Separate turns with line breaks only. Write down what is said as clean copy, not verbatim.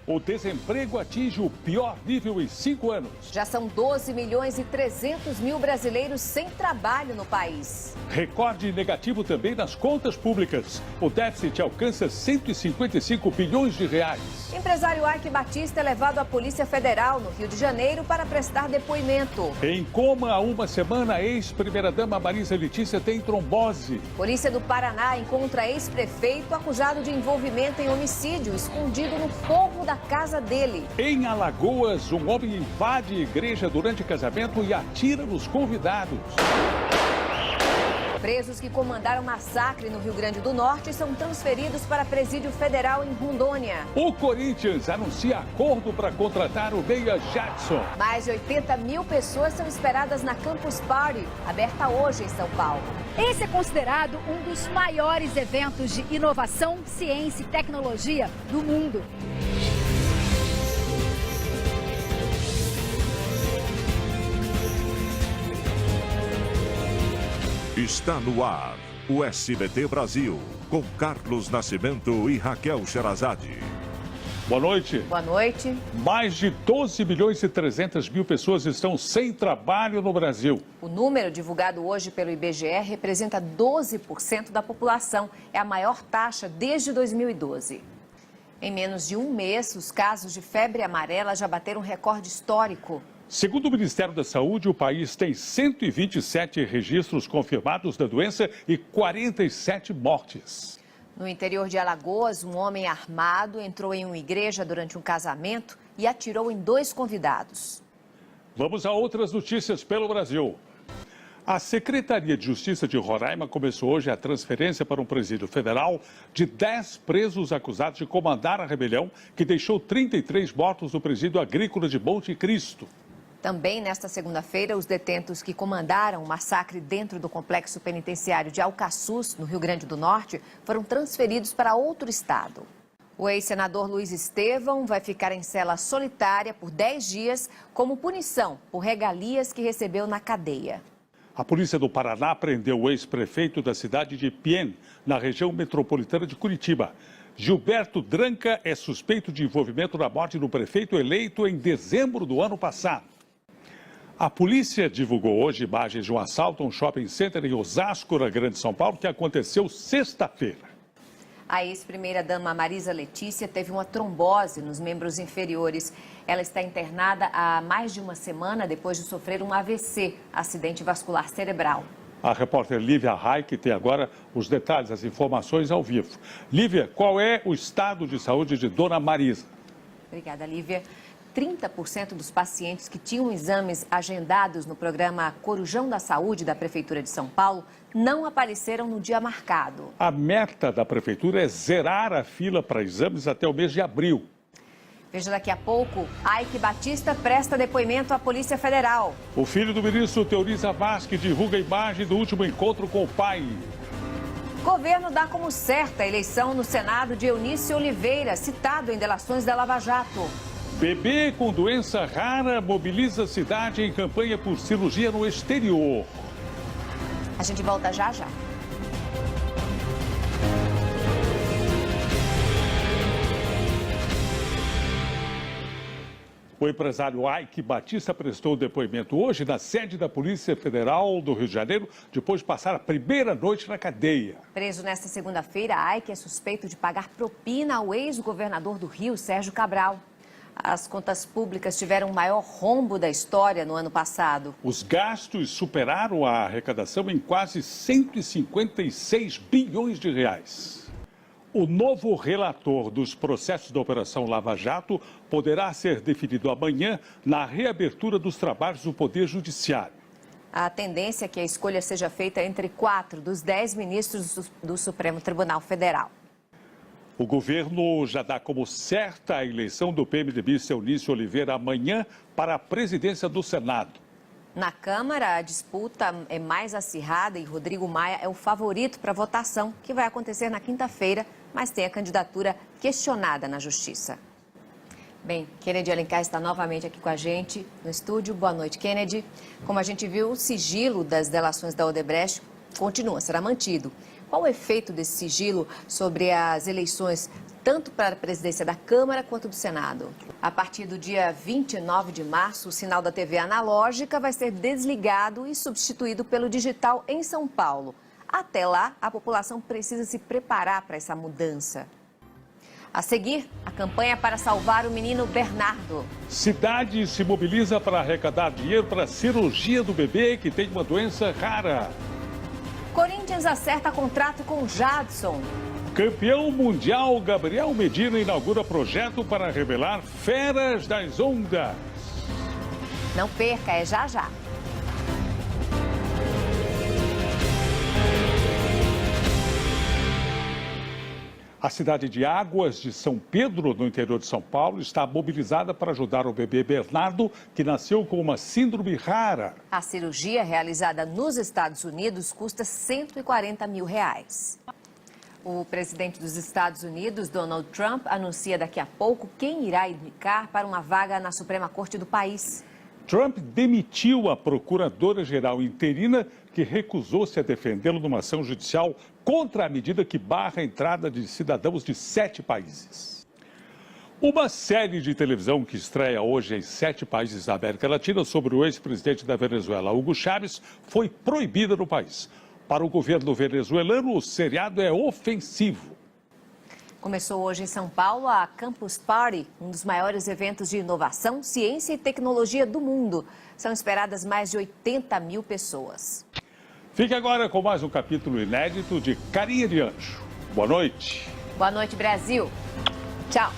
O desemprego atinge o pior nível em 5 anos.
Já são 12 milhões e 300 mil brasileiros sem trabalho no país.
Recorde negativo também nas contas públicas. O déficit alcança 155 bilhões de reais.
Empresário Ike Batista é levado à Polícia Federal no Rio de Janeiro para prestar depoimento.
Em coma há uma semana, a ex-primeira-dama Marisa Letícia tem trombose.
Polícia do Paraná encontra ex-prefeito acusado de envolvimento em homicídio escondido no forro da casa dele.
Em Alagoas, um homem invade a igreja durante casamento e atira nos convidados.
Presos que comandaram massacre no Rio Grande do Norte são transferidos para presídio federal em Rondônia.
O Corinthians anuncia acordo para contratar o meia Jadson.
Mais de 80 mil pessoas são esperadas na Campus Party, aberta hoje em São Paulo.
Esse é considerado um dos maiores eventos de inovação, ciência e tecnologia do mundo.
Está no ar, o SBT Brasil, com Carlos Nascimento e Raquel Sherazade.
Boa noite.
Boa noite.
Mais de 12 milhões e 300 mil pessoas estão sem trabalho no Brasil.
O número divulgado hoje pelo IBGE representa 12% da população. É a maior taxa desde 2012. Em menos de um mês, os casos de febre amarela já bateram recorde histórico.
Segundo o Ministério da Saúde, o país tem 127 registros confirmados da doença e 47 mortes.
No interior de Alagoas, um homem armado entrou em uma igreja durante um casamento e atirou em 2 convidados.
Vamos a outras notícias pelo Brasil. A Secretaria de Justiça de Roraima começou hoje a transferência para um presídio federal de 10 presos acusados de comandar a rebelião que deixou 33 mortos no presídio agrícola de Monte Cristo.
Também nesta segunda-feira, os detentos que comandaram o massacre dentro do complexo penitenciário de Alcaçuz, no Rio Grande do Norte, foram transferidos para outro estado. O ex-senador Luiz Estevão vai ficar em cela solitária por 10 dias como punição por regalias que recebeu na cadeia.
A polícia do Paraná prendeu o ex-prefeito da cidade de Piên, na região metropolitana de Curitiba. Gilberto Dranca é suspeito de envolvimento na morte do prefeito eleito em dezembro do ano passado. A polícia divulgou hoje imagens de um assalto a um shopping center em Osasco, na Grande São Paulo, que aconteceu sexta-feira.
A ex-primeira-dama Marisa Letícia teve uma trombose nos membros inferiores. Ela está internada há mais de uma semana depois de sofrer um AVC, acidente vascular cerebral.
A repórter Lívia Raik tem agora os detalhes, as informações ao vivo. Lívia, qual é o estado de saúde de Dona Marisa?
Obrigada, Lívia. 30% dos pacientes que tinham exames agendados no programa Corujão da Saúde da Prefeitura de São Paulo não apareceram no dia marcado.
A meta da Prefeitura é zerar a fila para exames até o mês de abril.
Veja daqui a pouco, Ike Batista presta depoimento à Polícia Federal.
O filho do ministro Teoriza Vasque divulga a imagem do último encontro com o pai.
Governo dá como certa a eleição no Senado de Eunice Oliveira, citado em delações da Lava Jato.
Bebê com doença rara mobiliza a cidade em campanha por cirurgia no exterior.
A gente volta já já.
O empresário Ike Batista prestou depoimento hoje na sede da Polícia Federal do Rio de Janeiro, depois de passar a primeira noite na cadeia.
Preso nesta segunda-feira, Ike é suspeito de pagar propina ao ex-governador do Rio, Sérgio Cabral. As contas públicas tiveram o maior rombo da história no ano passado.
Os gastos superaram a arrecadação em quase 156 bilhões de reais. O novo relator dos processos da Operação Lava Jato poderá ser definido amanhã na reabertura dos trabalhos do Poder Judiciário.
A tendência é que a escolha seja feita entre 4 dos 10 ministros do Supremo Tribunal Federal.
O governo já dá como certa a eleição do PMDBista Eunice Oliveira amanhã para a presidência do Senado.
Na Câmara, a disputa é mais acirrada e Rodrigo Maia é o favorito para a votação, que vai acontecer na quinta-feira, mas tem a candidatura questionada na Justiça. Bem, Kennedy Alencar está novamente aqui com a gente no estúdio. Boa noite, Kennedy. Como a gente viu, o sigilo das delações da Odebrecht será mantido. Qual o efeito desse sigilo sobre as eleições tanto para a presidência da Câmara quanto do Senado. A partir do dia 29 de março, o sinal da TV analógica vai ser desligado e substituído pelo digital em São Paulo. Até lá, a população precisa se preparar para essa mudança. A seguir, a campanha para salvar o menino Bernardo.
Cidade se mobiliza para arrecadar dinheiro para a cirurgia do bebê que tem uma doença rara.
Corinthians acerta contrato com Jadson.
Campeão mundial Gabriel Medina inaugura projeto para revelar feras das ondas.
Não perca, é já já.
A cidade de Águas de São Pedro, no interior de São Paulo, está mobilizada para ajudar o bebê Bernardo, que nasceu com uma síndrome rara.
A cirurgia realizada nos Estados Unidos custa R$140 mil. O presidente dos Estados Unidos, Donald Trump, anuncia daqui a pouco quem irá indicar para uma vaga na Suprema Corte do país.
Trump demitiu a procuradora-geral interina, que recusou-se a defendê-lo numa ação judicial contra a medida que barra a entrada de cidadãos de 7 países. Uma série de televisão que estreia hoje em 7 países da América Latina sobre o ex-presidente da Venezuela, Hugo Chávez, foi proibida no país. Para o governo venezuelano, o seriado é ofensivo.
Começou hoje em São Paulo a Campus Party, um dos maiores eventos de inovação, ciência e tecnologia do mundo. São esperadas mais de 80 mil pessoas.
Fique agora com mais um capítulo inédito de Carinha de Anjo. Boa noite.
Boa noite, Brasil. Tchau.